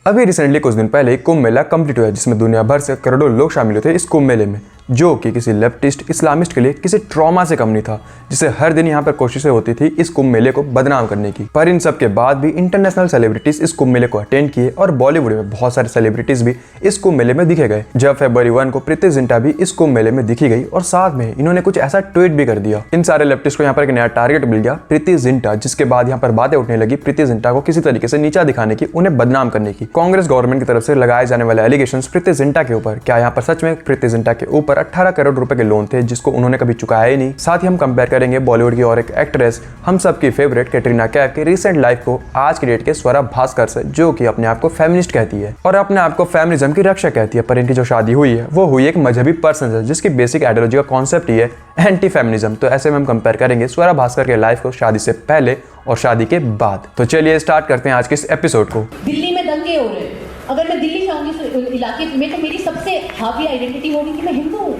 अभी रिसेंटली कुछ दिन पहले कुंभ मेला कंप्लीट हुआ जिसमें दुनिया भर से करोड़ों लोग शामिल हुए थे इस कुंभ मेले में, जो कि किसी लेफ्टिस्ट इस्लामिस्ट के लिए किसी ट्रॉमा से कम नहीं था, जिसे हर दिन यहाँ पर कोशिशें होती थी इस कुंभ मेले को बदनाम करने की। पर इन सब के बाद भी इंटरनेशनल सेलिब्रिटीज इस कुंभ मेले को अटेंड किए और बॉलीवुड में बहुत सारे सेलिब्रिटीज भी इस कुंभ मेले में दिखे गए। जब फरवरी 1 को प्रीति जिंटा भी इस कुंभ मेले में दिखी गई और साथ में इन्होंने कुछ ऐसा ट्वीट भी कर दिया। इन सारे लेफ्टिस्ट को यहाँ पर एक नया टारगेट मिल गया, प्रीति जिंटा, जिसके बाद यहाँ पर बातें उठने लगी प्रीति जिंटा को किसी तरीके से नीचा दिखाने की, उन्हें बदनाम करने की। कांग्रेस गवर्नमेंट की तरफ से लगाए जाने वाले एलिगेशंस प्रीति जिंटा के ऊपर, क्या यहाँ पर सच में प्रीति जिंटा के ऊपर 18 करोड़ रुपए के लोन थे जिसको उन्होंने कभी चुकाया ही नहीं। साथ ही हम कंपेयर करेंगे बॉलीवुड की और एक एक्ट्रेस, हम सबकी फेवरेट कैटरीना कैफ की रिसेंट लाइफ को आज की डेट के स्वरा भास्कर से, जो कि अपने आप को फेमिनिस्ट कहती है और अपने आप को फेमिनिज्म की रक्षा कहती है। पर इनकी जो शादी हुई है वो हुई एक मजहबी पर्सन से जिसकी बेसिक आइडियोलॉजी का कॉन्सेप्ट ही है एंटी फेमिनिज्म। तो ऐसे में हम कंपेयर करेंगे स्वरा भास्कर के लाइफ को शादी से पहले और शादी के बाद। तो चलिए स्टार्ट करते हैं आज के इस एपिसोड को। दिल्ली में दंगे हो रहे हैं, अगर मैं दिल्ली जाऊंगी तो इलाके में तो मेरी सबसे हावी आइडेंटिटी होगी कि मैं हिंदू हूँ,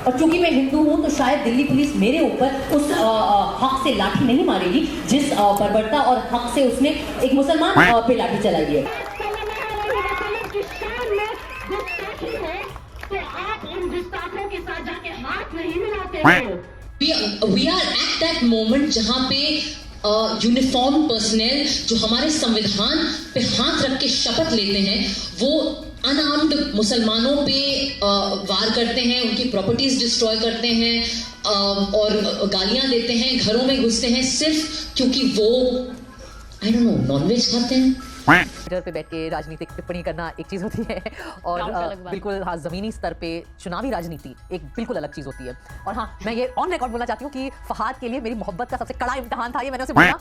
और चूंकि मैं हिंदू हूँ तो शायद दिल्ली पुलिस मेरे ऊपर उस हक से लाठी नहीं मारेगी जिस बर्बरता और हक से उसने एक मुसलमान पे लाठी चलाई है। तो आप उन गुस्ताखों के साथ जाके हाथ नहीं मिलाते हो। We are at that moment जहाँ पे यूनिफॉर्म पर्सनल जो हमारे संविधान पे हाथ रख के शपथ लेते हैं, वो अनआर्म्ड मुसलमानों पे वार करते हैं, उनकी प्रॉपर्टीज डिस्ट्रॉय करते हैं और गालियां देते हैं, घरों में घुसते हैं सिर्फ क्योंकि वो आई डोंट नो नॉनवेज खाते हैं। ट्विटर पे बैठ के राजनीतिक टिप्पणी करना एक चीज़ होती है और बिल्कुल हाँ ज़मीनी स्तर पे चुनावी राजनीति एक बिल्कुल अलग चीज़ होती है। और हाँ, मैं ये ऑन रिकॉर्ड बोलना चाहती हूँ कि फहाद के लिए मेरी मोहब्बत का सबसे कड़ा इम्तिहान था ये, मैंने उसे बोला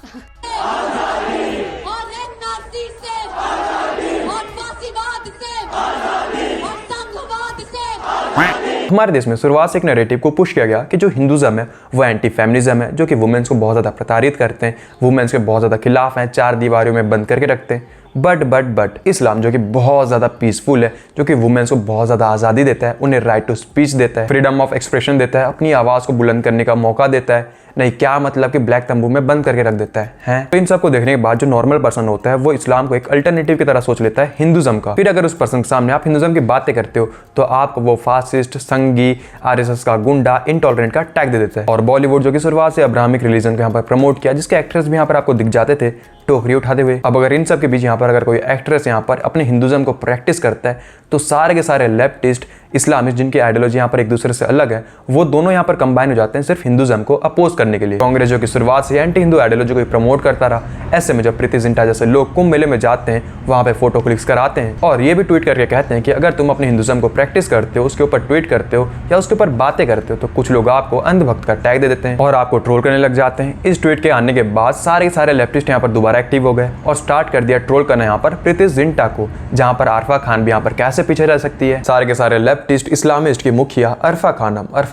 हमारे देश में शुरुआत से एक नैरेटिव को पुश किया गया कि जो हिंदुज़म है वो एंटी फेमिनिज्म है, जो कि वुमेन्स को बहुत ज़्यादा प्रताड़ित करते हैं, वुमेन्स के बहुत ज़्यादा खिलाफ हैं, चार दीवारों में बंद करके रखते हैं। बट इस्लाम जो कि बहुत ज़्यादा पीसफुल है, जो कि वुमेन्स को बहुत ज़्यादा आज़ादी देता है, उन्हें राइट टू स्पीच देता है, फ्रीडम ऑफ एक्सप्रेशन देता है, अपनी आवाज़ को बुलंद करने का मौका देता है, नहीं क्या मतलब कि ब्लैक तंबू में बंद करके रख देता है। तो इन सबको देखने के बाद जो नॉर्मल पर्सन होता है वो इस्लाम को एक अल्टरनेटिव की तरह सोच लेता है हिंदुज़म का। फिर अगर उस पर्सन के सामने आप हिंदुज़म की बातें करते हो तो आपको वो फासिस्ट, संगी, आरएसएस का गुंडा, इंटॉलरेंट का टैग दे देता है। और बॉलीवुड जो कि शुरुआत से अब्राहमिक रिलीजन को यहाँ पर प्रमोट किया, जिसके एक्ट्रेस भी यहाँ पर आपको दिख जाते थे टोकरी उठाते हुए। अब अगर इन सब के बीच यहाँ पर अगर कोई एक्ट्रेस यहाँ पर अपने हिंदुज़म को प्रैक्टिस करता है तो सारे के सारे लेफ्टिस्ट, इस्लामिस्ट, जिनकी आइडियोलॉजी यहाँ पर एक दूसरे से अलग है, वो दोनों यहाँ पर कंबाइन हो जाते हैं सिर्फ हिंदुज़म को अपोज करने के लिए। कांग्रेस जो कि शुरुआत से एंटी हिंदू आइडियोलॉजी को प्रमोट करता रहा, ऐसे में जब प्रीति जिंटा जैसे लोग कुंभ मेले में जाते हैं, वहाँ पे फोटो क्लिक्स कराते हैं और ये भी ट्वीट करके कहते हैं कि अगर तुम अपने हिंदुज़म को प्रैक्टिस करते हो, उसके ऊपर ट्वीट करते हो या उसके ऊपर बातें करते हो, तो कुछ लोग आपको अंधभक्त का टैग दे देते हैं और आपको ट्रोल करने लग जाते हैं। इस ट्वीट के आने के बाद सारे सारे लेफ्टिस्ट यहाँ पर दोबारा एक्टिव हो गए और स्टार्ट कर दिया ट्रोल करना यहाँ पर प्रीति जिंटा को, जहाँ पर आरफा खान भी यहाँ पर कैसे पीछे रह सकती है। सारे के सारे लेफ्टिस्ट इस्लामिस्ट की मुखिया अरफा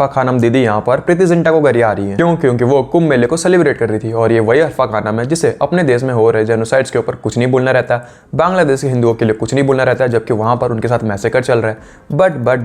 खानम दीदी यहाँ पर प्रीति जिंटा को गरिया रही है। क्यों? क्योंकि वो कुंभ मेले को सेलिब्रेट कर रही थी और ये वही अरफा खानम है जिसे अपने देश में हो रहे जेनोसाइड्स के ऊपर कुछ नहीं बोलना रहता, बांग्लादेश के हिंदुओं के लिए कुछ नहीं बोलना रहता है, जबकि वहां पर उनके साथ मैसेकर चल रहा है।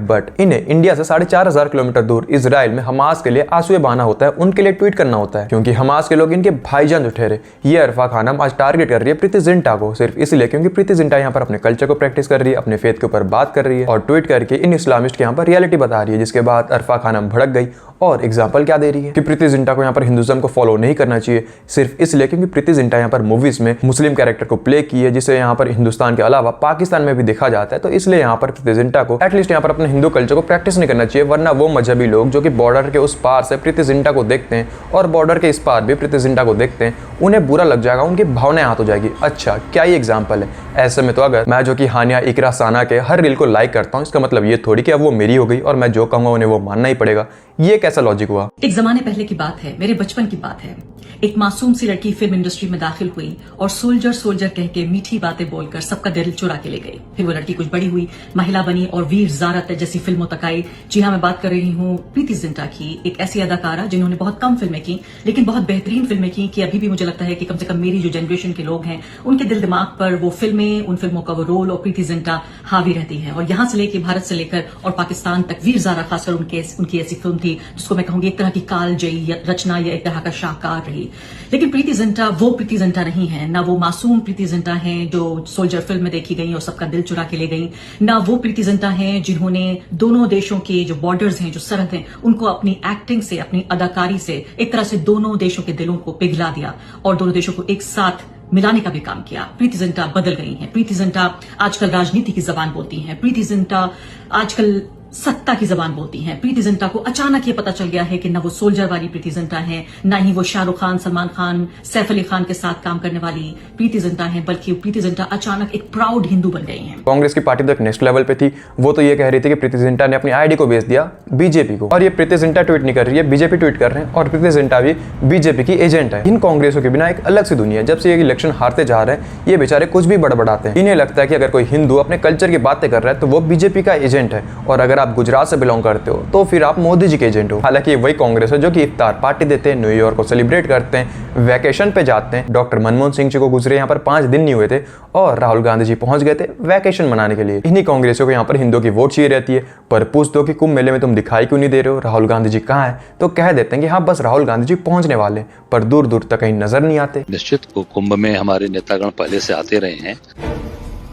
बट इन्हें इंडिया से 4500 किलोमीटर दूर इजराइल में हमास के लिए आंसुएं बहाना होता है, उनके लिए ट्वीट करना होता है, क्योंकि हमास के लोग इनके भाईजान जो ठहरे। ये अरफा खानम आज टारगेट कर रही है प्रीति जिंटा को सिर्फ इसलिए क्योंकि प्रीति जिंटा यहाँ पर अपने कल्चर को प्रैक्टिस कर रही है, अपने फेथ के ऊपर बात कर रही है और ट्वीट करके इन इस्लामिस्ट के यहाँ पर रियलिटी बता रही है। जिसके बाद अरफा खानम भड़क गई और एग्जाम्पल क्या दे रही है कि प्रीति जिंटा को यहाँ पर हिंदुज़म को फॉलो नहीं करना चाहिए सिर्फ इसलिए क्योंकि प्रीति जिंटा यहाँ पर मूवीज में मुस्लिम कैरेक्टर को प्ले की है, जिसे यहाँ पर हिंदुस्तान के अलावा पाकिस्तान में भी देखा जाता है। तो इसलिए यहाँ पर प्रीति जिंटा को एटलीस्ट यहाँ पर अपने हिंदू कल्चर को प्रैक्टिस नहीं करना चाहिए, वरना वो मजहबी लोग जो कि बॉर्डर के उस पार से प्रीति जिंटा को देखते हैं और बॉर्डर के इस पार भी प्रीति जिंटा को देखते हैं, उन्हें बुरा लग जाएगा, उनकी भावनाएं हाथ हो जाएगी। अच्छा, क्या ये एग्जाम्पल है? ऐसे में तो अगर मैं जो कि हानिया इकरा साना के हर रील को लाइक करता हूँ, इसका मतलब ये थोड़ी कि अब वो मेरी हो गई और मैं जो कहूँगा उन्हें वो मानना ही पड़ेगा। ये कैसा लॉजिक हुआ? एक जमाने पहले की बात है, मेरे बचपन की बात है। एक मासूम सी लड़की फिल्म इंडस्ट्री में दाखिल हुई और सोल्जर कह के मीठी बातें बोलकर सबका दिल चुरा के ले गई। फिर वो लड़की कुछ बड़ी हुई, महिला बनी और वीर ज़ारत जैसी फिल्मों तक आई। जी हाँ, मैं बात कर रही हूँ प्रीति जिंटा की, एक ऐसी अदाकारा जिन्होंने बहुत कम फिल्में की लेकिन बहुत बेहतरीन फिल्में की कि अभी भी मुझे लगता है कि कम से कम मेरी जो जनरेशन के लोग हैं उनके दिल दिमाग पर वो फिल्में, उन फिल्मों का वो रोल और प्रीति जिंटा हावी रहती है। और यहाँ से लेकर भारत से लेकर और पाकिस्तान तक, वीर ज़ारा खासकर उनकी ऐसी फिल्म थी जिसको मैं कहूंगी एक तरह की कालजयी रचना या एक तरह का शाहकार रही। लेकिन प्रीति जिंटा वो प्रीति जिंटा नहीं है, ना वो मासूम प्रीति जिंटा है जो सोल्जर फिल्म में देखी गई और सबका दिल चुरा के ले गई, ना वो प्रीति जिंटा है जिन्होंने दोनों देशों के जो बॉर्डर्स हैं, जो सरहद हैं, उनको अपनी एक्टिंग से, अपनी अदाकारी से एक तरह से दोनों देशों के दिलों को पिघला दिया और दोनों देशों को एक साथ मिलाने का भी काम किया। प्रीति जिंटा बदल गई हैं। प्रीति जिंटा आजकल राजनीति की जबान बोलती हैं। प्रीति जिंटा आजकल सत्ता की जबान बोलती हैं। प्रीति जिंटा को अचानक ये पता चल गया है कि न वो सोल्जर वाली प्रीति जिंटा है, ना ही वो शाहरुख खान, सलमान खान, सैफ अली खान के साथ काम करने वाली प्रीति जिंटा है, बल्कि प्रीति जिंटा अचानक एक प्राउड हिंदू बन गई हैं। कांग्रेस की पार्टी तो एक नेक्स्ट लेवल पे थी। वो तो ये कह रही थी कि प्रीति जिंटा ने अपनी आईडी को बेच दिया बीजेपी को, और ये प्रीति जिंटा ट्वीट नहीं कर रही है, बीजेपी ट्वीट कर रहे हैं, और प्रीति जिंटा भी बीजेपी की एजेंट है। इन कांग्रेसों के बिना एक अलग सी दुनिया है। जब से ये इलेक्शन हारते जा रहे हैं, ये बेचारे कुछ भी बड़बड़ाते हैं। इन्हें लगता है कि अगर कोई हिंदू अपने कल्चर की बातें कर रहा है तो वो बीजेपी का एजेंट है, और अगर आप गुजरात से बिलोंग करते हो तो फिर आप मोदी जी के एजेंट हो। हालांकि वही कांग्रेस है जो कि इफ्तार पार्टी देते हैं, न्यू ईयर को सेलिब्रेट करते हैं, वैकेशन पे जाते हैं। डॉक्टर मनमोहन सिंह जी को गुजरे यहाँ पर 5 दिन नहीं हुए थे और राहुल गांधी जी पहुंच गए थे वैकेशन मनाने के लिए। इन्हीं कांग्रेसियों को यहाँ पर हिंदुओं की वोट चाहिए रहती है, पर पूछ दो कि कुंभ मेले में तुम दिखाई क्यों नहीं दे रहे हो, राहुल गांधी जी कहाँ है, तो कह देते हैं कि हाँ बस राहुल गांधी जी पहुंचने वाले, पर दूर दूर तक कहीं नजर नहीं आते। निश्चित कुंभ में हमारे नेतागण पहले से आते रहे हैं।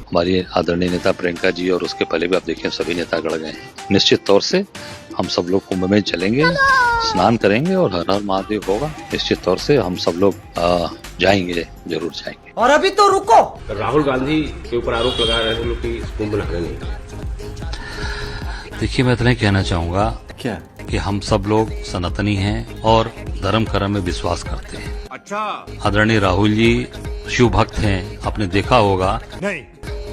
हमारी आदरणीय नेता प्रियंका जी और उसके पहले भी आप देखें सभी नेतागण गए हैं। निश्चित तौर से हम सब लोग कुंभ में चलेंगे, स्नान करेंगे और हर हर महादेव होगा। निश्चित तौर से हम सब लोग जाएंगे, जरूर जाएंगे। और अभी तो रुको, राहुल गांधी के ऊपर आरोप लगा रहे थे लोग कि कुंभ नहाने नहीं। देखिए, मैं इतना ही कहना चाहूंगा क्या कि हम सब लोग सनातनी हैं और धर्म कर्म में विश्वास करते हैं। अच्छा, आदरणीय राहुल जी शिव भक्त हैं, आपने देखा होगा नहीं,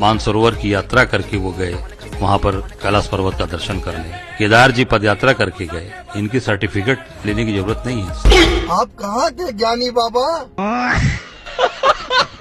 मानसरोवर की यात्रा करके वो गए, वहाँ पर कैलाश पर्वत का दर्शन करने। केदार जी पद यात्रा करके गए, इनकी सर्टिफिकेट लेने की जरूरत नहीं है। आप कहाँ थे ज्ञानी बाबा?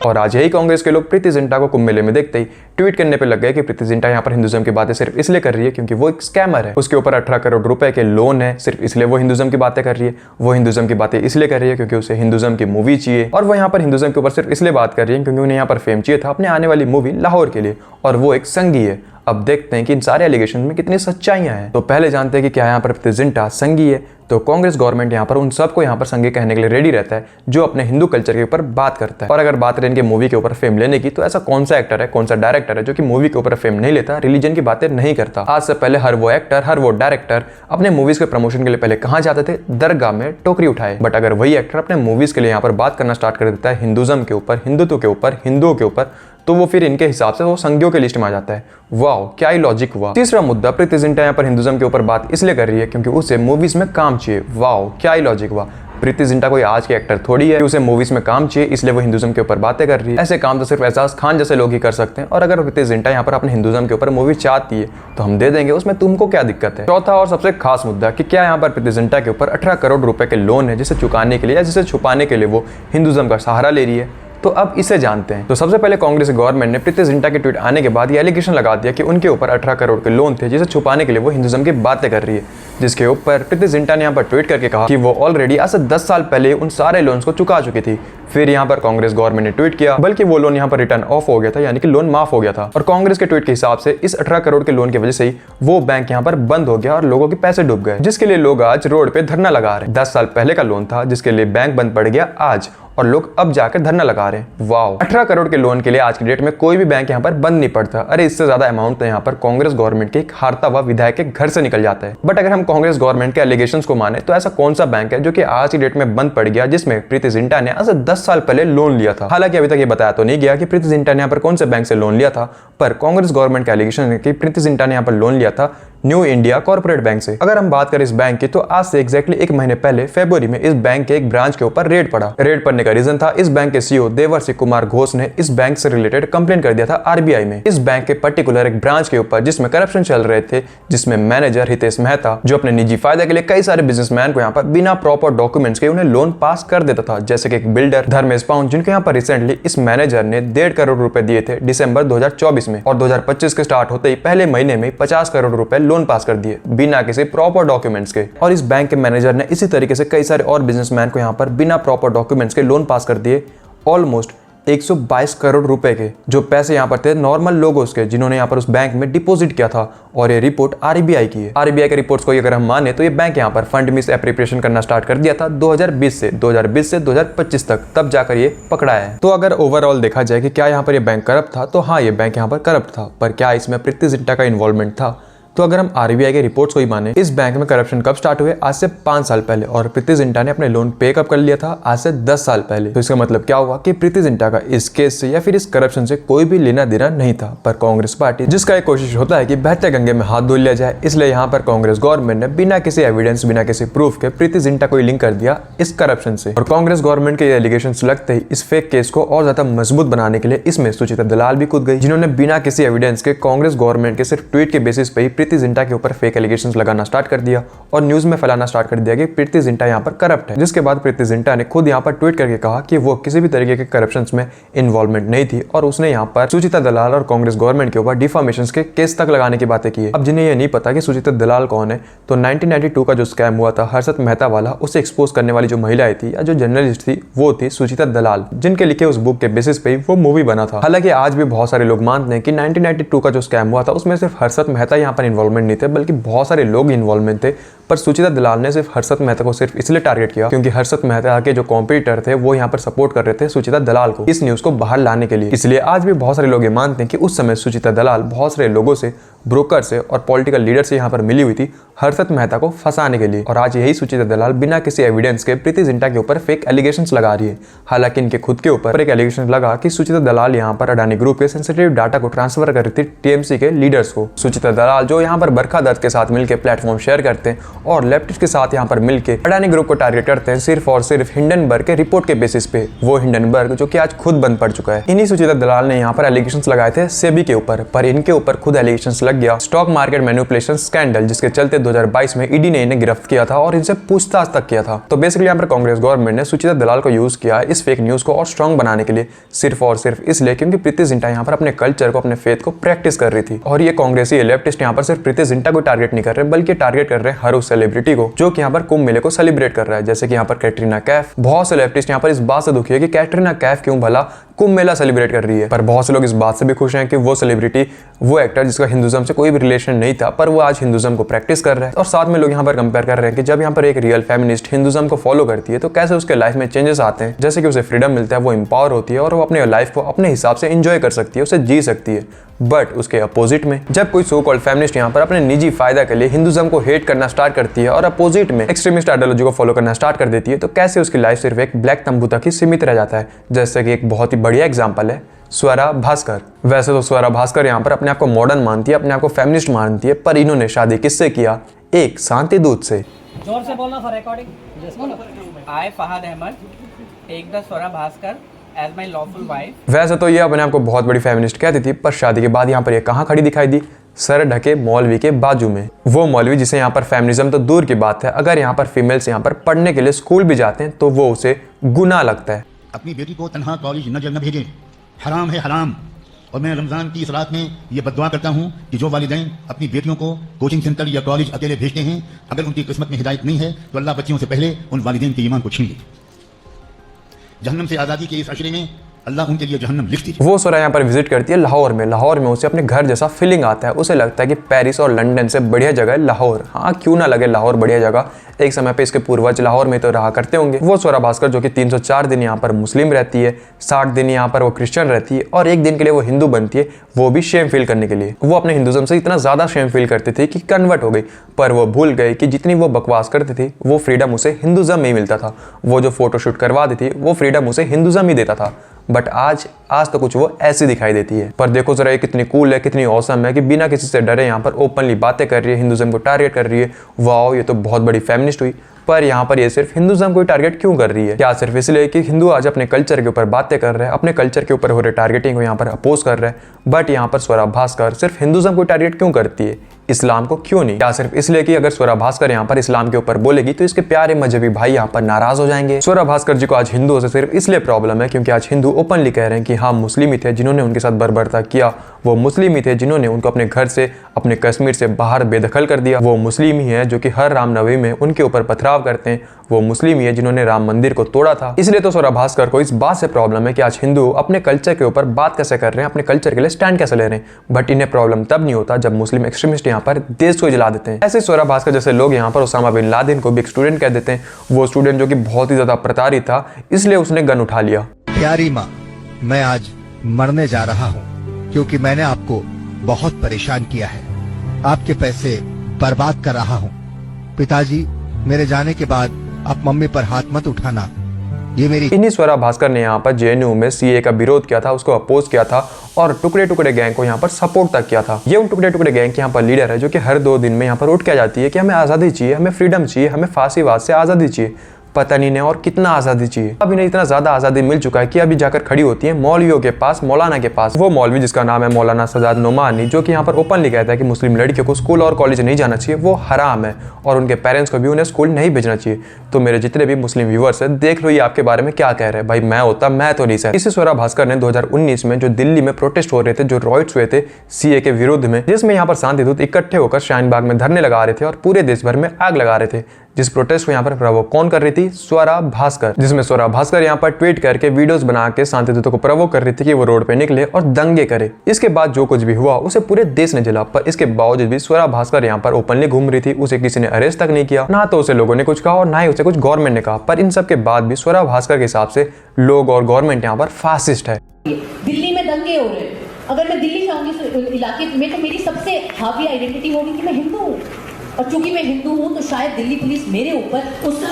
और आज यही कांग्रेस के लोग प्रीति जिंटा को कुंभ मेले में देखते ही ट्वीट करने पे लग गए कि प्रीति जिंटा यहाँ पर हिंदुज्म की बातें सिर्फ इसलिए कर रही है क्योंकि वो एक स्कैमर है, उसके ऊपर 18 करोड़ रुपए के लोन है, सिर्फ इसलिए वो हिंदुज्म की बातें कर रही है। वो हिंदुज्म की बातें इसलिए कर रही है क्योंकि उसे हिंदुज्म की मूवी चाहिए, और वो यहाँ पर हिंदुज्म के ऊपर सिर्फ इसलिए बात कर रही है क्योंकि उन्हें यहाँ पर फेम चाहिए था अपने आने वाली मूवी लाहौर के लिए, और वो एक संगी है। अब देखते हैं कि इन सारे एलिगेशन में कितनी सच्चाइयां हैं। तो पहले जानते हैं कि क्या यहाँ पर प्रीति जिंटा संगी है। तो कांग्रेस गवर्नमेंट यहाँ पर उन सबको यहाँ पर संगी कहने के लिए रेडी रहता है जो अपने हिंदू कल्चर के ऊपर बात करता है। और अगर बात करें इनके मूवी के ऊपर फेम लेने की, तो ऐसा कौन सा एक्टर है, कौन सा डायरेक्टर है जो कि मूवी के ऊपर फेम नहीं लेता, रिलीजन की बातें नहीं करता। आज से पहले हर वो एक्टर, हर वो डायरेक्टर अपने मूवीज के प्रमोशन के लिए पहले कहाँ जाते थे? दरगाह में टोकरी उठाए। बट अगर वही एक्टर अपने मूवीज के लिए यहाँ पर बात करना स्टार्ट कर देता है हिंदुज्म के ऊपर, हिंदुत्व के ऊपर, हिंदुओं के ऊपर, तो वो फिर इनके हिसाब से वो संगियों के लिस्ट में आ जाता है। वाओ, क्या ही लॉजिक हुआ। तीसरा मुद्दा, प्रीति जिंटा यहाँ पर हिंदुज्म के ऊपर बात इसलिए कर रही है क्योंकि उसे मूवीज में काम चाहिए। वाओ, क्या ही लॉजिक हुआ। प्रीति जिंटा कोई आज के एक्टर थोड़ी है कि उसे मूवीज में काम चाहिए इसलिए वो हिंदुज्म के ऊपर बातें कर रही है। ऐसे काम तो सिर्फ एहसास खान जैसे लोग ही कर सकते हैं, और अगर प्रीति जिंटा यहाँ पर अपने हिंदुज्म के ऊपर मूवी चाहती है तो हम दे देंगे, उसमें तुमको क्या दिक्कत है। चौथा और सबसे खास मुद्दा कि क्या यहाँ पर प्रीति जिंटा के ऊपर 18 करोड़ रुपए के लोन है जिसे चुकाने के लिए या जिसे छुपाने के लिए वो हिंदुज्म का सहारा ले रही है। तो अब इसे जानते हैं। तो सबसे पहले कांग्रेस गवर्नमेंट ने प्रीति जिंटा के ट्वीट आने के बाद ये एलिगेशन लगा दिया कि उनके ऊपर 18 करोड़ के लोन थे जिसे छुपाने के लिए वो हिंदुज्म की बातें कर रही है, जिसके ऊपर प्रीति जिंटा ने यहाँ पर ट्वीट करके कहा कि वो ऑलरेडी आज से 10 साल पहले उन सारे लोन्स को चुका चुकी थी। फिर यहाँ पर कांग्रेस गवर्नमेंट ने ट्वीट किया बल्कि वो लोन यहाँ पर रिटर्न ऑफ हो गया था, यानी कि लोन माफ हो गया था। और कांग्रेस के ट्वीट के हिसाब से इस 18 करोड़ के लोन की वजह से ही वो बैंक यहाँ पर बंद हो गया और लोगों के पैसे डूब गए, जिसके लिए लोग आज रोड पे धरना लगा रहे हैं। 10 साल पहले का लोन था जिसके लिए बैंक बंद पड़ गया आज, और लोग अब जाकर धरना लगा रहे हैं। वाओ, 18 करोड़ के लोन के लिए आज की डेट में कोई भी बैंक यहाँ पर बंद नहीं पड़ता। अरे इससे ज्यादा अमाउंट तो यहाँ पर कांग्रेस गवर्नमेंट के एक हारता हुआ विधायक के घर से निकल जाता है। बट अगर हम कांग्रेस गवर्नमेंट के एलिगेशंस को माने तो ऐसा कौन सा बैंक है जो कि आज की डेट में बंद पड़ गया जिसमें प्रीति जिंटा ने आज से 10 साल पहले लोन लिया था। हालांकि अभी तक ये बताया तो नहीं गया कि प्रीति जिंटा ने यहाँ पर कौन से बैंक से लोन लिया था, पर कांग्रेस गवर्नमेंट के एलिगेशन है कि प्रीति जिंटा ने यहाँ पर लोन लिया था न्यू इंडिया कॉर्पोरेट बैंक से। अगर हम बात करें इस बैंक की, तो आज से एग्जैक्टली 1 महीने पहले फरवरी में इस बैंक के एक ब्रांच के ऊपर रेड पड़ा। रेड पड़ने का रीजन था इस बैंक के सीईओ देवर्षि कुमार घोष ने इस बैंक से रिलेटेड कंप्लेंट कर दिया था आरबीआई में। इस बैंक के पर्टिकुलर एक ब्रांच के ऊपर जिसमें करप्शन चल रहे थे, जिसमें मैनेजर हितेश मेहता जो अपने निजी फायदे के लिए कई सारे बिजनेसमैन को यहाँ पर बिना प्रॉपर डॉक्यूमेंट्स के उन्हें लोन पास कर देता था, जैसे कि एक बिल्डर धर्मेश पाउंड जिनको यहाँ पर रिसेंटली इस मैनेजर ने 1.5 करोड़ रुपए दिए थे दिसंबर 2024 में, और 2025 के स्टार्ट होते ही पहले महीने में 50 करोड़ रुपए लोन पास कर दिए बिना किसी प्रॉपर डॉक्यूमेंट्स के। और इस बैंक के मैनेजर ने इसी तरीके से कई सारे और बिजनेसमैन को यहाँ पर बिना प्रॉपर डॉक्यूमेंट्स के लोन पास कर दिए ऑलमोस्ट 122 करोड़ रुपए के जो पैसे यहाँ पर थे नॉर्मल लोगों के, जिन्होंने यहाँ पर उस बैंक में डिपॉजिट किया था। और ये रिपोर्ट आरबीआई की है। आरबीआई के रिपोर्ट्स को अगर हम माने तो ये बैंक यहाँ पर फंड मिस एप्रोप्रिएशन करना स्टार्ट कर दिया था 2020 से 2025 तक, तब जाकर ये पकड़ाया है। तो अगर ओवरऑल देखा जाए कि क्या यहाँ पर ये बैंक करप्ट था, तो हाँ, ये बैंक यहाँ पर करप्ट था। पर क्या इसमें प्रीति जिंटा का इन्वॉल्वमेंट था? तो अगर हम आरबीआई के रिपोर्ट्स को ही माने, इस बैंक में करप्शन कब स्टार्ट हुए? आज से 5 साल पहले। और प्रीति जिंटा ने अपने लोन पे कब कर लिया था? आज से 10 साल पहले। तो इसका मतलब क्या हुआ कि प्रीति जिंटा का इस केस से या फिर इस करप्शन से कोई भी लेना देना नहीं था। पर कांग्रेस पार्टी, जिसका एक कोशिश होता है कि बहते गंगे में हाथ धो लिया जाए, इसलिए यहाँ पर कांग्रेस गवर्नमेंट ने बिना किसी एविडेंस, बिना किसी प्रूफ के प्रीति जिंटा को लिंक कर दिया इस करप्शन से। और कांग्रेस गवर्नमेंट के ये एलिगेशन लगते ही इस फेक केस को और ज्यादा मजबूत बनाने के लिए इसमें सुचिता दलाल भी कूद गई, जिन्होंने बिना किसी एविडेंस के कांग्रेस गवर्नमेंट के सिर्फ ट्वीट के बेसिस पे ही प्रीति जिंटा के ऊपर फेक एलिगेशंस लगाना स्टार्ट कर दिया और न्यूज में फैलाना स्टार्ट कर दिया कि प्रीति जिंटा यहाँ पर करप्ट है। जिसके बाद प्रीति जिंटा ने खुद यहाँ पर ट्वीट करके कहा कि वो किसी भी तरीके के करप्शंस में इन्वॉल्वमेंट नहीं थी और उसने यहाँ पर सुचिता दलाल और कांग्रेस गवर्नमेंट के ऊपर डिफामेशंस के केस तक लगाने की बातें की है। अब जिन्हें ये नहीं पता कि सुचिता दलाल कौन है, तो 1992 का जो स्कैम हुआ था हर्षद मेहता वाला, उसे एक्सपोज करने वाली जो महिलाएं थी या जो जर्नलिस्ट थी, वो थी सुचिता दलाल, जिनके लिखे उस बुक के बेसिस पे ही वो मूवी बना था। हालांकि आज भी बहुत सारे लोग मानते हैं कि 1992 का जो स्कैम हुआ था उसमें सिर्फ हर्षद मेहता यहाँ पर इन्वॉल्वमेंट नहीं थे, बल्कि बहुत सारे लोग इन्वॉल्वमेंट थे। पर सुचिता दलाल ने सिर्फ हर्षद मेहता को सिर्फ इसलिए टारगेट किया क्योंकि हर्षद मेहता के जो कॉम्पिटिटर थे वो यहाँ पर सपोर्ट कर रहे थे सुचिता दलाल को इस न्यूज को बाहर लाने के लिए। इसलिए आज भी बहुत सारे लोग ये मानते हैं कि उस समय सुचिता दलाल बहुत सारे लोगों से, ब्रोकर से और पॉलिटिकल लीडर से यहाँ पर मिली हुई थी हर्षद मेहता को फंसाने के लिए। और आज यही सुचिता दलाल बिना किसी एविडेंस के प्रीति जिंटा के ऊपर फेक एलिगेशंस लगा रही है। हालांकि इनके खुद के ऊपर एक एलिगेशन लगा कि सुचिता दलाल यहाँ पर अडानी ग्रुप के सेंसिटिव डाटा को ट्रांसफर कर रही थी टीएमसी के लीडर्स को। सुचिता दलाल जो यहाँ पर बरखा दत्त के साथ मिलकर प्लेटफॉर्म शेयर करते हैं और लेफ्टिस्ट के साथ यहाँ पर मिलकर अडानी ग्रुप को टारगेट करते हैं सिर्फ और सिर्फ हिंडनबर्ग के रिपोर्ट के बेसिस पे। वो हिंडनबर्ग जो कि आज खुद बंद पड़ चुका है। इन्हीं सुचिता दलाल ने यहाँ पर एलिगेशंस लगाए थे सेबी के ऊपर, पर इनके ऊपर खुद एलिगेशंस लग गया स्टॉक मार्केट मैनिपुलेशन स्कैंडल, जिसके चलते 2022 में ईडी ने इन्हें गिरफ्त किया था और इनसे पूछताछ तक किया था। तो बेसिकली यहाँ पर कांग्रेस गवर्नमेंट ने सुचिता दलाल को यूज किया इस फेक न्यूज को और स्ट्रॉन्ग बनाने के लिए, सिर्फ और सिर्फ इसलिए क्योंकि प्रीति जिंटा यहाँ पर अपने कल्चर को, अपने फेथ को प्रैक्टिस कर रही थी। और ये कांग्रेसी लेफ्टिस्ट यहाँ पर सिर्फ प्रीति जिंटा को टारगेट नहीं कर रहे, बल्कि टारगेट कर रहे हैं हर उस सेलिब्रिटी को जो कि यहाँ पर कुंभ मेले को सेलिब्रेट कर रहा है। जैसे कि यहाँ पर कैटरीना कैफ। बहुत से लेफ्टिस्ट यहाँ पर इस बात से दुखी है कि कैटरीना कैफ क्यों भला कुंभ मेला सेलिब्रेट कर रही है, पर बहुत से लोग इस बात से भी खुश हैं कि वो सेलिब्रिटी, वो एक्टर जिसका हिंदुज्म से कोई भी रिलेशन नहीं था, पर वो आज हिंदुज्म को प्रैक्टिस कर रहा है। और साथ में लोग यहाँ पर कंपेयर कर रहे हैं कि जब यहाँ पर एक रियल फेमिनिस्ट हिंदुज्म को फॉलो करती है तो कैसे उसके लाइफ में चेंजेस आते हैं, जैसे कि उसे फ्रीडम मिलता है, वो एम्पावर होती है और वो अपने लाइफ को अपने हिसाब से एंजॉय कर सकती है, उसे जी सकती है। बट उसके अपोजिट में जब कोई सो कॉल्ड फेमिनिस्ट यहाँ पर अपने निजी फायदा के लिए हिंदुज्म को हेट करना स्टार्ट करती है और अपोजिट में एक्सट्रीमिस्ट आइडियोलॉजी को फॉलो करना स्टार्ट कर देती है, तो कैसे उसकी लाइफ सिर्फ एक ब्लैक तंबू तक ही सीमित रह जाता है। जैसे कि एक बहुत ही बढ़िया एग्जांपल है स्वरा भास्कर। वैसे तो स्वरा भास्कर यहाँ पर अपने आप को मॉडर्न मानती है, अपने आप को फेमिनिस्ट मानती है, पर इन्होंने शादी किससे किया? एक शांति दूत से। जोर से बोलना for recording. I Fahad Ahmed take the Swara Bhaskar as my lawful wife। वैसे तो ये अपने आप को बहुत बड़ी फेमिनिस्ट कहती थी, पर शादी के बाद यहाँ पर ये कहाँ खड़ी दिखाई दी? सर ढके मौलवी के बाजू में। वो मौलवी जिसे यहाँ पर फेमिनिज्म तो दूर की बात है, अगर यहाँ पर फीमेल्स यहाँ पर पढ़ने के लिए स्कूल भी जाते हैं तो वो उसे गुनाह लगता है। अपनी बेटी को तन्हा कॉलेज न भेजें, हराम है हराम। और मैं रमजान की इस रात में ये बद्दुआ करता हूँ कि जो वालिदैन अपनी बेटियों को कोचिंग सेंटर या कॉलेज अकेले भेजते हैं, अगर उनकी किस्मत में हिदायत नहीं है तो अल्लाह बच्चियों से पहले उन वालिदैन के ईमान को छीन ले। जहन्नम से आज़ादी के इस अशरे में अल्लाह उनके लिए जहन्नम लिख दीजिए। वो स्वरा यहाँ पर विजिट करती है लाहौर में। लाहौर में उसे अपने घर जैसा फीलिंग आता है, उसे लगता है कि पेरिस और लंदन से बढ़िया जगह है लाहौर। हाँ, क्यों ना लगे लाहौर बढ़िया जगह, एक समय पे इसके पूर्वज लाहौर में तो रहा करते होंगे। वो स्वरा भास्कर जो कि 304 दिन यहाँ पर मुस्लिम रहती है, 60 दिन यहाँ पर वो क्रिश्चियन रहती है और एक दिन के लिए वो हिंदू बनती है, वो भी शेम फील करने के लिए। वो अपने हिंदुज्म से इतना ज्यादा शेम फील करती थी कि कन्वर्ट हो गई, पर वो भूल गई कि जितनी वो बकवास करती थी वो फ्रीडम उसे हिंदुज्म में ही मिलता था। वो जो फोटोशूट करवाती थी वो फ्रीडम उसे हिंदुज्म ही देता था। बट आज तो कुछ वो ऐसी दिखाई देती है। पर देखो जरा ये कितनी कूल है, कितनी औसम है कि बिना किसी से डरे यहाँ पर ओपनली बातें कर रही है, हिंदुज्म को टारगेट कर रही है। वाओ, ये तो बहुत बड़ी फेमिनिस्ट हुई। पर यहाँ पर ये सिर्फ हिंदुज्म को टारगेट क्यों कर रही है? क्या सिर्फ इसलिए कि हिंदू आज अपने कल्चर के ऊपर बातें कर रहे हैं, अपने कल्चर के ऊपर हो रहे टारगेटिंग को यहाँ पर अपोज कर रहे हैं? बट यहाँ पर स्वरा भास्कर सिर्फ हिंदुज्म को टारगेट क्यों करती है, इस्लाम को क्यों नहीं? क्या सिर्फ इसलिए कि अगर स्वरा भास्कर यहाँ पर इस्लाम के ऊपर बोलेगी तो इसके प्यारे मजहबी भाई यहाँ पर नाराज हो जाएंगे? स्वरा भास्कर जी को आज हिंदुओं से सिर्फ इसलिए प्रॉब्लम है क्योंकि आज हिंदू ओपनली कह रहे हैं कि हाँ, मुस्लिम ही थे जिन्होंने उनके साथ बर्बरता किया, वो मुस्लिम ही थे जिन्होंने उनको अपने घर से, अपने कश्मीर से बाहर बेदखल कर दिया। वो मुस्लिम ही है जो कि हर रामनवमी में उनके ऊपर पथराव करते हैं। वो मुस्लिम ही है जिन्होंने राम मंदिर को तोड़ा था। इसलिए तो स्वरा भास्कर को इस बात से प्रॉब्लम है कि आज हिंदू अपने कल्चर के ऊपर बात कैसे कर रहे हैं, अपने कल्चर के लिए स्टैंड कैसे ले रहे हैं। बट इन्हें प्रॉब्लम तब नहीं होता जब मुस्लिम एक्सट्रीमिस्ट यहाँ पर देश को जला देते हैं। ऐसे स्वरा भास्कर जैसे लोग यहाँ पर उसामा बिन लादेन को भी एक स्टूडेंट कह देते हैं। वो स्टूडेंट जो कि बहुत ही ज्यादा प्रताड़ित था, इसलिए उसने गन उठा लिया। प्यारी माँ, मैं आज मरने जा रहा हूँ क्योंकि मैंने आपको बहुत परेशान किया है, आपके पैसे बर्बाद कर रहा हूँ। पिताजी, मेरे जाने के बाद आप मम्मी पर हाथ मत उठाना, ये मेरी। इन्हीं स्वरा भास्कर ने यहाँ पर जेएनयू में सीए का विरोध किया था, उसको अपोज किया था और टुकड़े टुकड़े गैंग को यहाँ पर सपोर्ट तक किया था। ये उन टुकड़े टुकड़े गैंग के यहाँ पर लीडर है जो कि हर 2 दिन में यहाँ पर उठ के आ जाती है कि हमें आज़ादी चाहिए, हमें फ्रीडम चाहिए, हमें फांसीवाद से आज़ादी चाहिए। पता नहीं ने और कितना आज़ादी चाहिए। अब इन्हें इतना ज़्यादा आज़ादी मिल चुका है कि अभी जाकर खड़ी होती है मौलवियों के पास, मौलाना के पास। वो मौलवी जिसका नाम है मौलाना सजाद नोमानी, जो कि यहाँ पर ओपनली कहता है कि मुस्लिम लड़कियों को स्कूल और कॉलेज नहीं जाना चाहिए, वो हराम है और उनके पेरेंट्स को भी उन्हें स्कूल नहीं भेजना चाहिए। तो मेरे जितने भी मुस्लिम व्यूअर्स हैं, देख लो ये आपके बारे में क्या कह रहे हैं। भाई मैं होता मैं तो नहीं सर। इसी स्वरा भास्कर ने 2019 में जो दिल्ली में प्रोटेस्ट हो रहे थे, जो रॉयट्स हुए थे सीए के विरोध में, जिसमें यहाँ पर शांति दूत इकट्ठे होकर शाहीन बाग में धरने लगा रहे थे और पूरे देश भर में आग लगा रहे थे। जिस प्रोटेस्ट को यहाँ पर प्रवोक कौन कर रही थी? स्वरा भास्कर। जिसमें स्वरा भास्कर यहाँ पर ट्वीट करके वीडियोस बना के शांति दूतों को प्रवोक कर रही थी कि वो रोड पे निकले और दंगे करे। इसके बाद जो कुछ भी हुआ उसे पूरे देश ने झेला, पर इसके बावजूद भी स्वरा भास्कर यहाँ पर ओपनली घूम रही थी। उसे किसी ने अरेस्ट तक नहीं किया, ना तो उसे लोगों ने कुछ कहा और ना ही उसे कुछ गवर्नमेंट ने कहा। पर इन सब के बाद भी स्वरा भास्कर के हिसाब से लोग और गवर्नमेंट यहाँ पर फासिस्ट है। दिल्ली में दंगे हो रहे हैं, अगर मैं दिल्ली जाऊंगी तो इलाके में, तो मेरी सबसे हावी आइडेंटिटी होगी कि मैं हिंदू हूँ। और चूंकि मैं हिंदू हूं तो शायद दिल्ली पुलिस मेरे ऊपर उस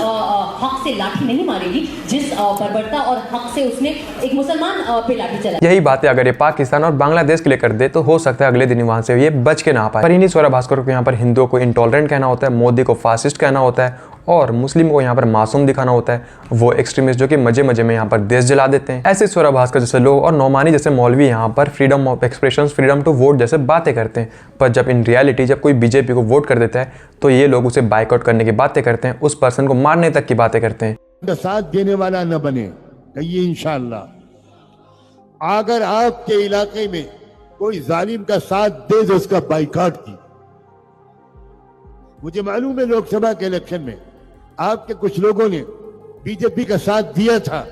हक से लाठी नहीं मारेगी जिस बर्बरता और हक से उसने एक मुसलमान पे लाठी चलाई। यही बातें अगर ये पाकिस्तान और बांग्लादेश के लिए कर दे तो हो सकता है अगले दिन वहां से ये बच के ना पाए। पर इन्हीं स्वरा भास्कर को यहाँ पर हिंदुओं को इंटॉलरेंट कहना होता है, मोदी को फासिस्ट कहना होता है और मुस्लिम को यहाँ पर मासूम दिखाना होता है। वो एक्सट्रीमिस्ट जो कि मजे मजे में यहाँ पर देश जला देते हैं। ऐसे स्वरा भास्कर जैसे लोग और नौमानी जैसे मौलवी यहाँ पर freedom of expression, freedom to vote जैसे बातें करते हैं। पर जब इन रियलिटी जब कोई बीजेपी को वोट कर देता है तो ये लोग उसे बाइकआउट करने की बातें करते हैं, उस पर्सन को मारने तक की बातें करते हैं। साथ देने वाला न बने कहिए इंशाअल्लाह। अगर आपके इलाके में कोई जालिम का साथ दे तो उसका बाइकआउट की। मुझे मालूम है लोकसभा के इलेक्शन में आपके कुछ लोगों ने बीजेपी का साथ दिया था,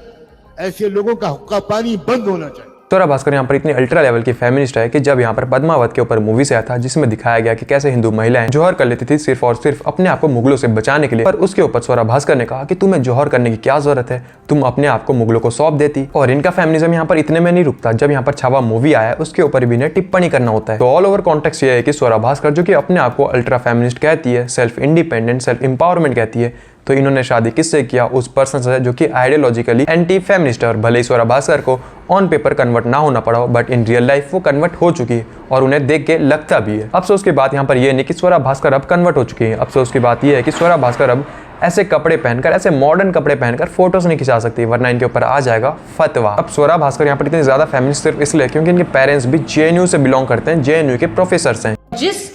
ऐसे लोगों का हुक्का पानी बंद होना चाहिए। स्वरा भास्कर यहाँ पर इतनी अल्ट्रा लेवल की फेमिनिस्ट है कि जब यहाँ पर पद्मावत के ऊपर मूवी से आया था जिसमें दिखाया गया कि कैसे हिंदू महिलाएं जौहर कर लेती थी सिर्फ और सिर्फ अपने आप को मुगलों से बचाने के लिए, पर उसके ऊपर स्वरा भास्कर ने कहा कि तुम्हें जौहर करने की क्या जरूरत है, तुम अपने आप को मुगलों को सौंप देती। और इनका फेमिनिज्म यहाँ पर इतने में नहीं रुकता, जब यहाँ पर छावा मूवी आया उसके ऊपर भी इन्हें टिप्पणी करना होता है। तो ऑल ओवर कॉन्टेक्स्ट ये है कि स्वरा भास्कर जो कि अपने आप को अल्ट्रा फेमिनिस्ट कहती है, सेल्फ इंडिपेंडेंट, सेल्फ एम्पावरमेंट कहती है, तो इन्होंने शादी किससे किया? उस पर्सन से जो कि आइडियोलॉजिकली एंटी फेमिनिस्ट है। और भले ही स्वरा भास्कर को ऑन पेपर कन्वर्ट ना होना पड़ा हो, बट इन रियल लाइफ वो कन्वर्ट हो चुकी है और उन्हें देख के लगता भी है। अफसोस की बात यहाँ पर ये नहीं कि स्वरा भास्कर अब कन्वर्ट हो चुकी है, अफसोस की बात यह है कि स्वरा भास्कर अब ऐसे कपड़े पहनकर, ऐसे मॉडर्न कपड़े पहनकर फोटोज नहीं खिंचा सकती, वरना इनके ऊपर आ जाएगा फतवा। अब स्वरा भास्कर यहाँ पर इतनी ज्यादा फेमिनिस्ट सिर्फ इसलिए क्योंकि इनके पेरेंट्स भी जेएनयू से बिलोंग करते हैं, जेएनयू के प्रोफेसर हैं। जिस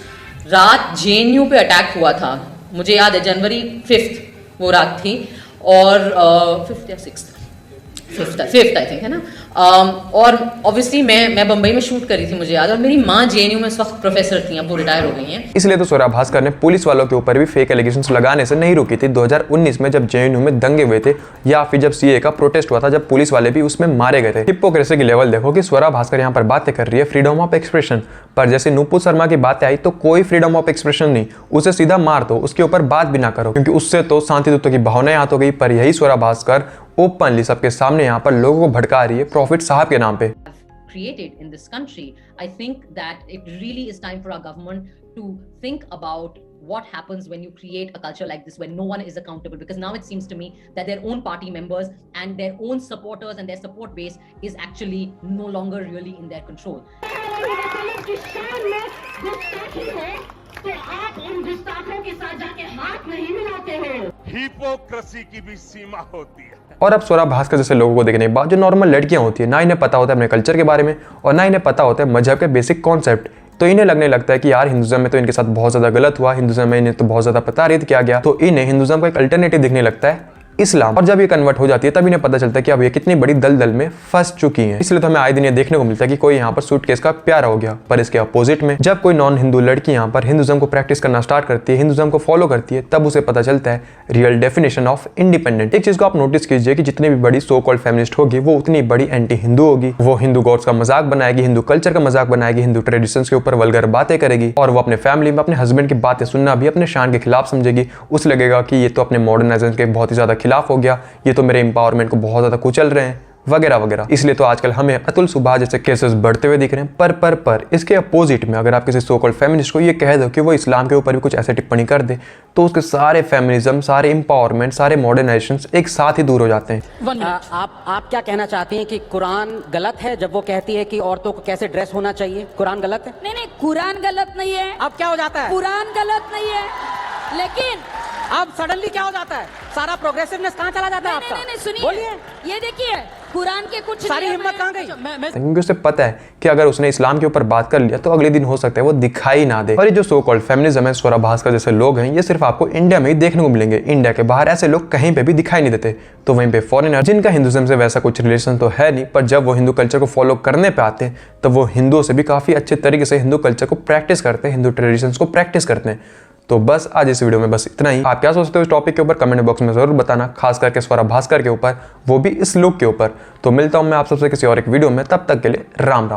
रात जेएनयू पे अटैक हुआ था, मुझे याद है जनवरी 5 वो रात थी और 5th या 6th आई थिंक है ना। और ऑब्वियसली मैं बंबई में शूट करी थी मुझे याद, और मेरी माँ जेएनयू में इस वक्त प्रोफेसर थी, अब वो रिटायर हो गई हैं। इसलिए तो स्वरा भास्कर ने पुलिस वालों के ऊपर भी फेक एलिगेशंस लगाने से नहीं रुकी थी 2019 में जब जेएनयू में दंगे हुए थे, या फिर जब सीए का प्रोटेस्ट हुआ था, जब पुलिस वाले भी उसमें मारे गए थे। हिपोक्रेसी की लेवल देखो कि स्वरा भास्कर यहाँ पर बातें कर रही है फ्रीडम ऑफ एक्सप्रेशन, पर जैसे नुपुर शर्मा की बातें आई तो कोई फ्रीडम ऑफ एक्सप्रेशन नहीं, उसे सीधा मार दो, उसके ऊपर बात भी ना करो, क्योंकि उससे तो शांति दूतों की भावनाएं हाथ हो गई। पर यही स्वरा भास्कर ओपनली सबके सामने यहाँ पर लोगों को भड़का रही है प्रॉफिट साहब के नाम पे। Created in this country, I think that it really is time for our government to think about what happens when you create a culture like this, when no one is accountable, because now it seems to me that their own party members and their own supporters and their support base is actually no longer really in their control. तो आप उन गुस्ताखों के साथ जाके हाथ नहीं मिलाते हो। हिपोक्रेसी की भी सीमा होती है। और अब स्वरा भास्कर जैसे लोगों को देखने के बाद जो नॉर्मल लड़कियां होती है, ना इन्हें पता होता है अपने कल्चर के बारे में और ना इन्हें पता होता है मजहब के बेसिक कॉन्सेप्ट, तो इन्हें लगने लगता है कि यार हिंदुज़म में तो इनके साथ बहुत ज़्यादा गलत हुआ, हिंदुज़म में इन्हें तो बहुत ज़्यादा प्रताड़ित किया गया, तो इन्हें हिंदुज़म का एक अल्टरनेटिव दिखने लगता है इस्लाम। और जब ये कन्वर्ट हो जाती है तब इन्हें पता चलता है कि अब ये कितनी बड़ी दलदल में फंस चुकी हैं। इसलिए तो हमें आए दिन ये देखने को मिलता है कि कोई यहाँ पर सूटकेस का प्यारा हो गया। पर इसके अपोजिट में जब कोई नॉन हिंदू लड़की यहाँ पर हिंदुज्म को प्रैक्टिस करना स्टार्ट करती है, हिंदुज्म को फॉलो करती है, तब उसे पता चलता है रियल डेफिनेशन ऑफ इंडिपेंडेंट। एक चीज को आप नोटिस कीजिए कि जितनी भी बड़ी सो कॉल्ड फेमिनिस्ट होगी वो उतनी बड़ी एंटी हिंदू होगी। वो हिंदू गॉड्स का मजाक बनाएगी, हिंदू कल्चर का मजाक बनाएगी, हिंदू ट्रेडिशंस के ऊपर वल्गर बातें करेगी, और वो अपने फैमिली में अपने हस्बैंड की बातें सुनना भी अपने शान के खिलाफ समझेगी। उसे लगेगा कि ये तो अपने मॉडर्नाइजेशन के बहुत ही ज्यादा खिलाफ हो गया, ये तो मेरे एम्पावरमेंट को बहुत ज्यादा कुचल रहे हैं, वगैरह वगैरह। इसलिए तो आजकल हमें अतुल सुभाष जैसे केसेस बढ़ते हुए दिख रहे हैं। पर इसके अपोजिट में अगर आप किसी सो कॉल्ड फेमिनिस्ट को ये कह दो कि वो इस्लाम के ऊपर भी कुछ ऐसे टिप्पणी कर दे, तो उसके सारे फेमिनिज्म, सारे एम्पावरमेंट, सारे मॉडर्नाइजेशन एक साथ ही दूर हो जाते हैं। आप क्या कहना चाहती हैं कि कुरान गलत है जब वो कहती है कि औरतों को कैसे ड्रेस होना चाहिए? कुरान गलत है? नहीं, कुरान गलत नहीं है। अब क्या हो जाता है? कुरान गलत नहीं है, लेकिन अब सडनली क्या हो जाता है? सारा प्रोग्रेसिवनेस कहाँ चला जाता है आपका? नहीं, सुनिए, बोलिए। ये देखिए कुरान के कुछ सारी हिम्मत कहाँ गई? क्योंकि उसे पता है कि अगर उसने इस्लाम के ऊपर बात कर लिया तो अगले दिन हो सकता है वो दिखाई ना दे। और ये जो सो कॉल्ड फेमिनिज्म है, स्वरा भास्कर जैसे लोग हैं, ये सिर्फ आपको इंडिया में ही देखने को मिलेंगे। इंडिया के बाहर ऐसे लोग कहीं पे भी दिखाई नहीं देते। तो वहीं पे फॉरेनर जिनका हिंदुज्म से वैसा कुछ रिलेशन तो है नहीं, पर जब वो हिंदू कल्चर को फॉलो करने पे आते हैं तो वो हिंदुओं से भी काफी अच्छे तरीके से हिंदू कल्चर को प्रैक्टिस करते हैं, हिंदू ट्रेडिशंस को प्रैक्टिस करते हैं। तो बस आज इस वीडियो में बस इतना ही। आप क्या सोचते हो इस टॉपिक के ऊपर कमेंट बॉक्स में जरूर बताना, खास करके स्वरा भास्कर के ऊपर, वो भी इस लुक के ऊपर। तो मिलता हूं मैं आप सबसे किसी और एक वीडियो में, तब तक के लिए राम राम।